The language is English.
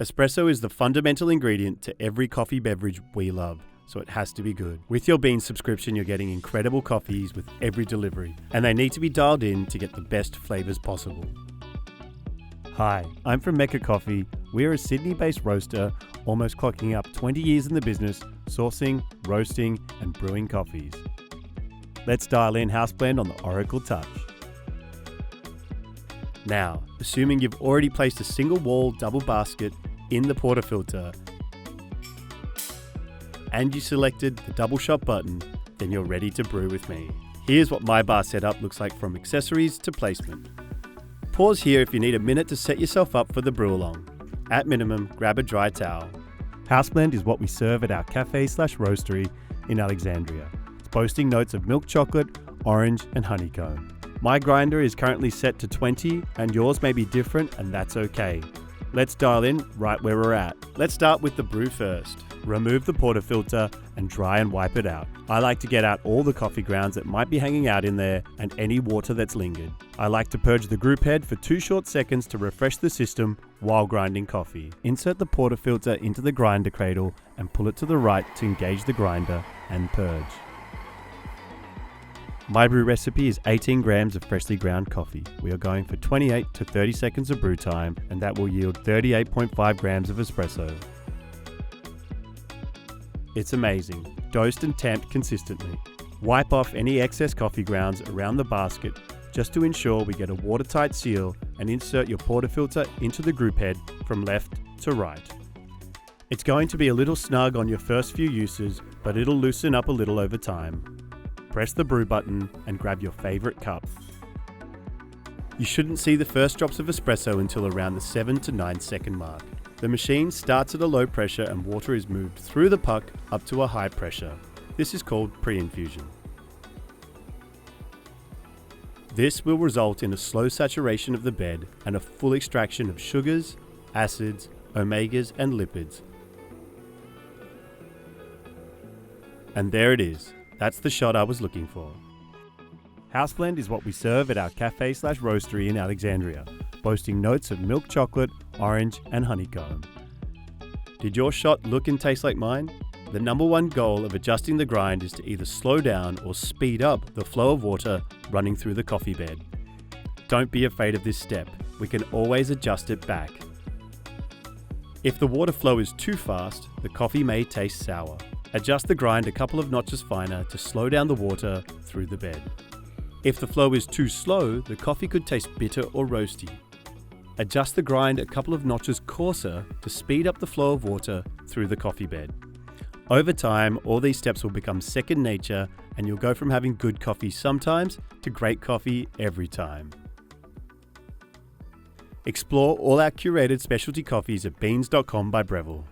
Espresso is the fundamental ingredient to every coffee beverage we love, so it has to be good. With your Beanz subscription, you're getting incredible coffees with every delivery, and they need to be dialed in to get the best flavours possible. Hi, I'm from Mecca Coffee. We're a Sydney-based roaster, almost clocking up 20 years in the business, sourcing, roasting, and brewing coffees. Let's dial in House Blend on the Oracle Touch. Now, assuming you've already placed a single wall double basket in the portafilter and you selected the double shot button, then you're ready to brew with me. Here's what my bar setup looks like from accessories to placement. Pause here if you need a minute to set yourself up for the brew along. At minimum, grab a dry towel. House Blend is what we serve at our cafe/roastery in Alexandria. It's boasting notes of milk chocolate, orange, and honeycomb. My grinder is currently set to 20 and yours may be different, and that's okay. Let's dial in right where we're at. Let's start with the brew first. Remove the portafilter and dry and wipe it out. I like to get out all the coffee grounds that might be hanging out in there and any water that's lingered. I like to purge the group head for 2 short seconds to refresh the system while grinding coffee. Insert the portafilter into the grinder cradle and pull it to the right to engage the grinder and purge. My brew recipe is 18 grams of freshly ground coffee. We are going for 28 to 30 seconds of brew time, and that will yield 38.5 grams of espresso. It's amazing. Dosed and tamped consistently. Wipe off any excess coffee grounds around the basket just to ensure we get a watertight seal, and insert your portafilter into the group head from left to right. It's going to be a little snug on your first few uses, but it'll loosen up a little over time. Press the brew button and grab your favourite cup. You shouldn't see the first drops of espresso until around the 7 to 9 second mark. The machine starts at a low pressure and water is moved through the puck up to a high pressure. This is called pre-infusion. This will result in a slow saturation of the bed and a full extraction of sugars, acids, omegas and lipids. And there it is. That's the shot I was looking for. House Blend is what we serve at our cafe/roastery in Alexandria, boasting notes of milk chocolate, orange, and honeycomb. Did your shot look and taste like mine? The number one goal of adjusting the grind is to either slow down or speed up the flow of water running through the coffee bed. Don't be afraid of this step. We can always adjust it back. If the water flow is too fast, the coffee may taste sour. Adjust the grind a couple of notches finer to slow down the water through the bed. If the flow is too slow, the coffee could taste bitter or roasty. Adjust the grind a couple of notches coarser to speed up the flow of water through the coffee bed. Over time, all these steps will become second nature, and you'll go from having good coffee sometimes to great coffee every time. Explore all our curated specialty coffees at beanz.com by Breville.